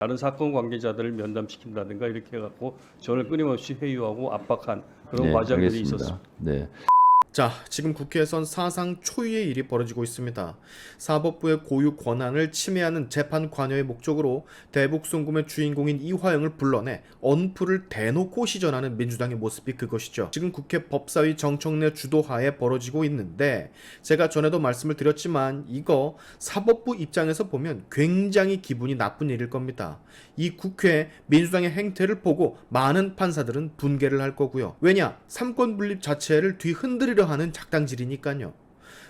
다른 사건 관계자들을 면담시킨다든가 이렇게 해갖고 저를 끊임없이 회유하고 압박한 그런 과정들이 알겠습니다. 있었습니다. 네. 자, 지금 국회에선 사상 초유의 일이 벌어지고 있습니다. 사법부의 고유 권한을 침해하는 재판 관여의 목적으로 대북송금의 주인공인 이화영을 불러내 언풀을 대놓고 시전하는 민주당의 모습이 그것이죠. 지금 국회 법사위 정청래 주도하에 벌어지고 있는데, 제가 전에도 말씀을 드렸지만 이거 사법부 입장에서 보면 굉장히 기분이 나쁜 일일 겁니다. 이 국회 민주당의 행태를 보고 많은 판사들은 분개를 할 거고요. 왜냐? 삼권 분립 자체를 뒤흔들리려 하는 작당질이니까요.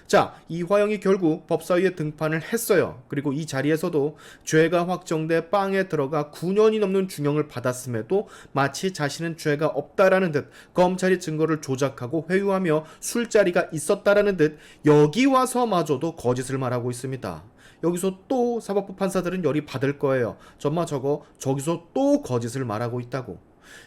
자, 이화영이 결국 법사위에 등판을 했어요. 그리고 이 자리에서도 죄가 확정돼 빵에 들어가 9년이 넘는 중형을 받았음에도 마치 자신은 죄가 없다라는 듯 검찰이 증거를 조작하고 회유하며 술자리가 있었다라는 듯 여기 와서마저도 거짓을 말하고 있습니다. 여기서 또 사법부 판사들은 열이 받을 거예요. 저마 저거 저기서 또 거짓을 말하고 있다고.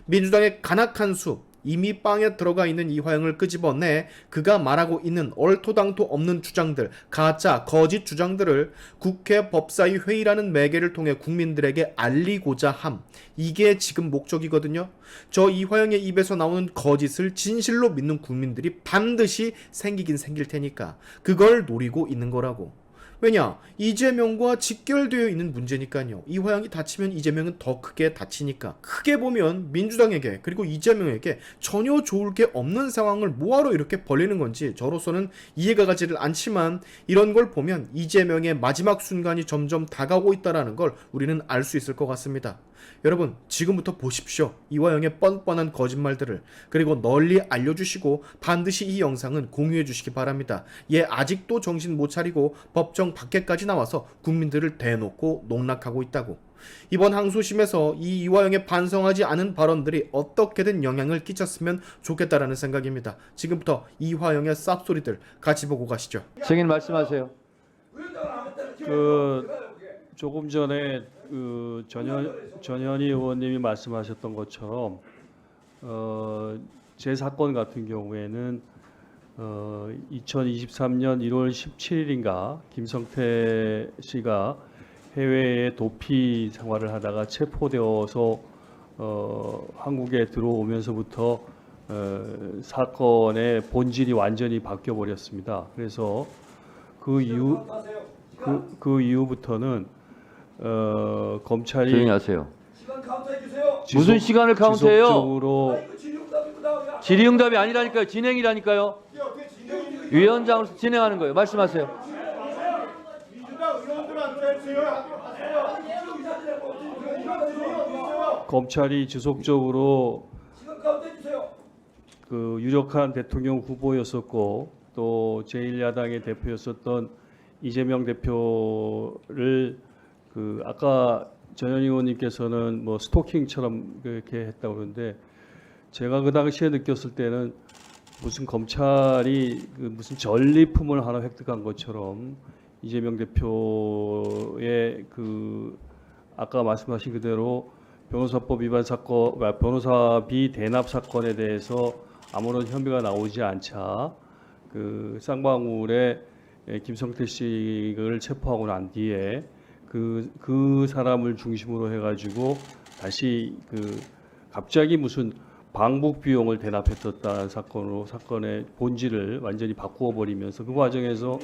민주당의 간악한 수, 이미 빵에 들어가 있는 이화영을 끄집어내 그가 말하고 있는 얼토당토 없는 주장들, 가짜, 거짓 주장들을 국회 법사위 회의라는 매개를 통해 국민들에게 알리고자 함. 이게 지금 목적이거든요. 저 이화영의 입에서 나오는 거짓을 진실로 믿는 국민들이 반드시 생기긴 생길 테니까 그걸 노리고 있는 거라고. 왜냐? 이재명과 직결되어 있는 문제니까요. 이화영이 다치면 이재명은 더 크게 다치니까. 크게 보면 민주당에게 그리고 이재명에게 전혀 좋을 게 없는 상황을 뭐하러 이렇게 벌리는 건지 저로서는 이해가 가지를 않지만, 이런 걸 보면 이재명의 마지막 순간이 점점 다가오고 있다는 걸 우리는 알 수 있을 것 같습니다. 여러분, 지금부터 보십시오. 이화영의 뻔뻔한 거짓말들을. 그리고 널리 알려주시고 반드시 이 영상은 공유해 주시기 바랍니다. 얘 아직도 정신 못 차리고 법정 밖에까지 나와서 국민들을 대놓고 농락하고 있다고. 이번 항소심에서 이 이화영의 반성하지 않은 발언들이 어떻게든 영향을 끼쳤으면 좋겠다라는 생각입니다. 지금부터 이화영의 쌉소리들 같이 보고 가시죠. 증인 말씀하세요. 조금 전에 전현희 의원님이 말씀하셨던 것처럼 제 사건 같은 경우에는 2023년 1월 17일인가 김성태 씨가 해외에 도피 생활을 하다가 체포되어서 한국에 들어오면서부터 사건의 본질이 완전히 바뀌어 버렸습니다. 그래서 그 이후부터는 검찰이 조용히 하세요. 시간 카운트해 주세요. 무슨 시간을 카운트해요? 지속적으로 이거 질의응답입니다. 질의응답이 아니라니까요. 진행이라니까요. 위원장으로서 진행하는 거예요. 말씀하세요. 민주당 의원들한테 검찰이 지속적으로 시간 카운트해 주세요. 그 유력한 대통령 후보였었고 또 제1야당의 대표였었던 이재명 대표를 아까 전현희 의원님께서는 뭐 스토킹처럼 그렇게 했다고 그러는데, 제가 그 당시에 느꼈을 때는 무슨 검찰이 무슨 전리품을 하나 획득한 것처럼 이재명 대표의 아까 말씀하신 그대로 변호사법 위반 사건, 변호사비 대납 사건에 대해서 아무런 혐의가 나오지 않자 쌍방울에 김성태 씨를 체포하고 난 뒤에 그 사람을 중심으로 해가지고 다시 갑자기 무슨 방북 비용을 대납했었다는 사건으로 사건의 본질을 완전히 바꾸어 버리면서 그 과정에서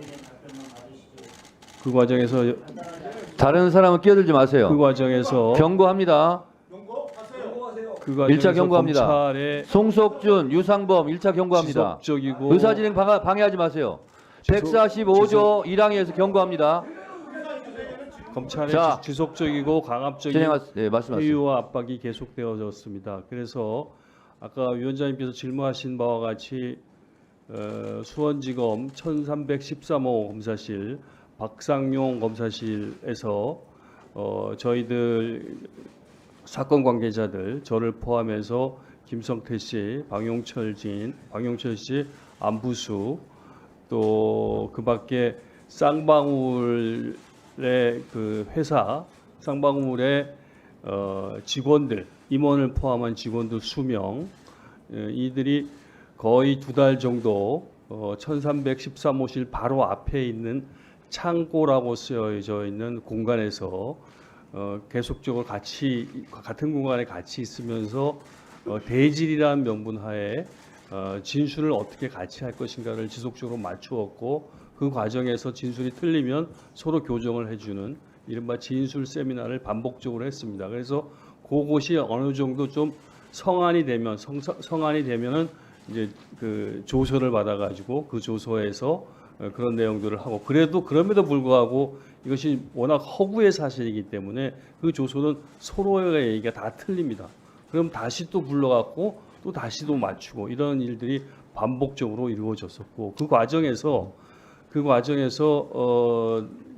다른 사람은 끼어들지 마세요. 경고합니다. 그 과정에서 1차 경고합니다. 검찰의 송석준, 유상범 1차 경고합니다. 지속적이고 의사진행 방해하지 마세요. 145조 1항에서 경고합니다. 검찰의 자, 지속적이고 강압적인 네, 말씀하세요. 회유와 압박이 계속되어졌습니다. 그래서 아까 위원장님께서 질문하신 바와 같이 수원지검 1313호 검사실 박상용 검사실에서 저희들 사건 관계자들 저를 포함해서 김성태 씨, 방용철 씨, 안부수 또 그밖에 쌍방울의 회사 쌍방울의 직원들, 임원을 포함한 직원들 수명, 이들이 거의 2달 정도 1313호실 바로 앞에 있는 창고라고 쓰여져 있는 공간에서 계속적으로 같은 공간에 같이 있으면서 대질이라는 명분하에 진술을 어떻게 같이 할 것인가를 지속적으로 맞추었고 그 과정에서 진술이 틀리면 서로 교정을 해주는 이른바 진술 세미나를 반복적으로 했습니다. 그래서 그것이 어느 정도 좀 성안이 되면은 이제 그 조서를 받아가지고 그 조서에서 그런 내용들을 하고 그럼에도 불구하고 이것이 워낙 허구의 사실이기 때문에 그 조서는 서로의 얘기가 다 틀립니다. 그럼 다시 또 불러갖고 또 다시 또 맞추고 이런 일들이 반복적으로 이루어졌었고 그 과정에서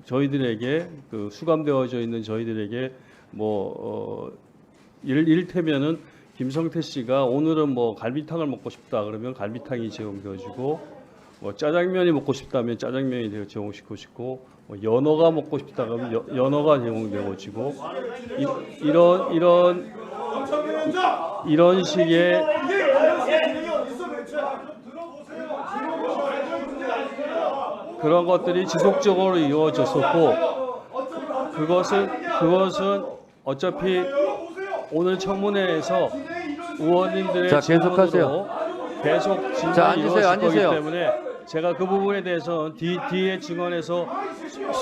저희들에게 그 수감되어져 있는 저희들에게 이를테면은 김성태 씨가 오늘은 뭐 갈비탕을 먹고 싶다 그러면 갈비탕이 제공되어지고 뭐 짜장면이 먹고 싶다면 짜장면이 제공시키고 뭐 연어가 먹고 싶다 그러면 연어가 제공되어지고 이런 식의 그런 것들이 지속적으로 이루어졌었고 그것은 어차피 오늘 청문회에서 의원님들의 자, 계속하세요. 질문으로 계속 질문이 자, 앉으세요, 이루어질 앉으세요. 거기 때문에 제가 그 부분에 대해서 뒤에 증언에서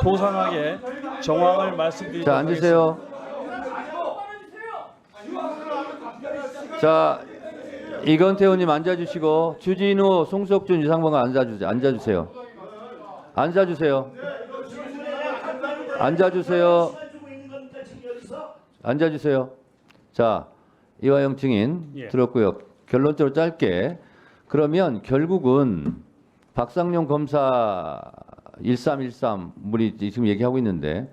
소상하게 정황을 말씀드리도록 자, 앉으세요. 자, 이건태 의원님 앉아주시고 주진우, 송석준, 유상범 앉아주세요. 앉아주세요. 자, 이화영 증인 예. 들었고요. 결론적으로 짧게. 그러면 결국은 박상용 검사 1313 우리 지금 얘기하고 있는데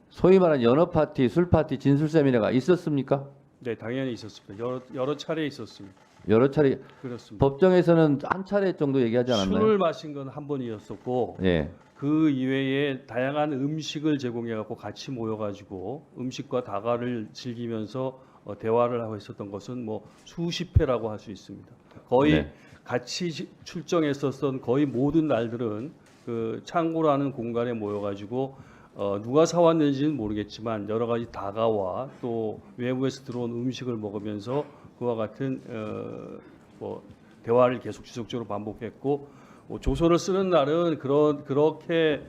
소위 말하는 연어 파티, 술 파티, 진술 세미나가 있었습니까? 네, 당연히 있었습니다. 여러 차례 있었습니다. 여러 차례. 그렇습니다. 법정에서는 한 차례 정도 얘기하지 않았나요? 술을 마신 건 한 번이었었고 예. 그 이외에 다양한 음식을 제공해갖고 같이 모여가지고 음식과 다과를 즐기면서 대화를 하고 있었던 것은 뭐 수십 회라고 할 수 있습니다. 거의 네. 같이 출정했었던 거의 모든 날들은 그 창고라는 공간에 모여가지고 누가 사왔는지는 모르겠지만 여러 가지 다과와 또 외부에서 들어온 음식을 먹으면서 그와 같은 대화를 계속 지속적으로 반복했고 조서를 쓰는 날은 그렇게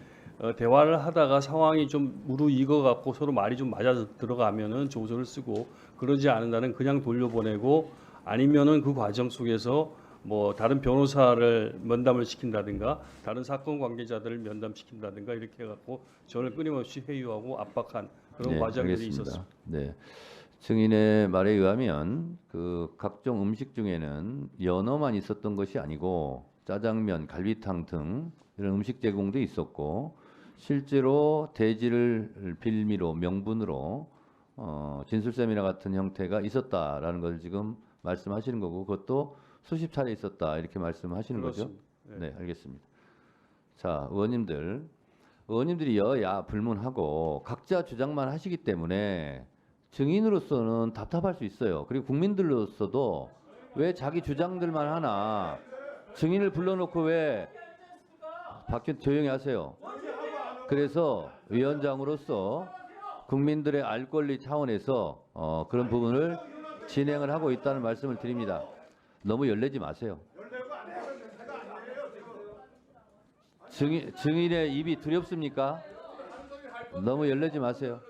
대화를 하다가 상황이 좀 무르익어 갖고 서로 말이 좀 맞아 들어가면은 조서를 쓰고 그러지 않은 날은 그냥 돌려보내고 아니면은 그 과정 속에서 뭐 다른 변호사를 면담을 시킨다든가 다른 사건 관계자들을 면담시킨다든가 이렇게 해갖고 저를 끊임없이 회유하고 압박한 그런 네, 과정들이 알겠습니다. 있었습니다. 네. 증인의 말에 의하면 그 각종 음식 중에는 연어만 있었던 것이 아니고 짜장면, 갈비탕 등 이런 음식 제공도 있었고 실제로 대지를 빌미로 명분으로 진술 세미나 같은 형태가 있었다라는 걸 지금 말씀하시는 거고 그것도 수십 차례 있었다 이렇게 말씀하시는 거죠? 그렇습니다. 네, 알겠습니다. 자, 의원님들이 여야 불문하고 각자 주장만 하시기 때문에 증인으로서는 답답할 수 있어요. 그리고 국민들로서도 왜 자기 주장들만 하나 증인을 불러놓고 왜 박현 조용히 하세요. 그래서 위원장으로서 국민들의 알 권리 차원에서 그런 부분을 진행을 하고 있다는 말씀을 드립니다. 너무 열내지 마세요. 증인의 입이 두렵습니까? 너무 열내지 마세요.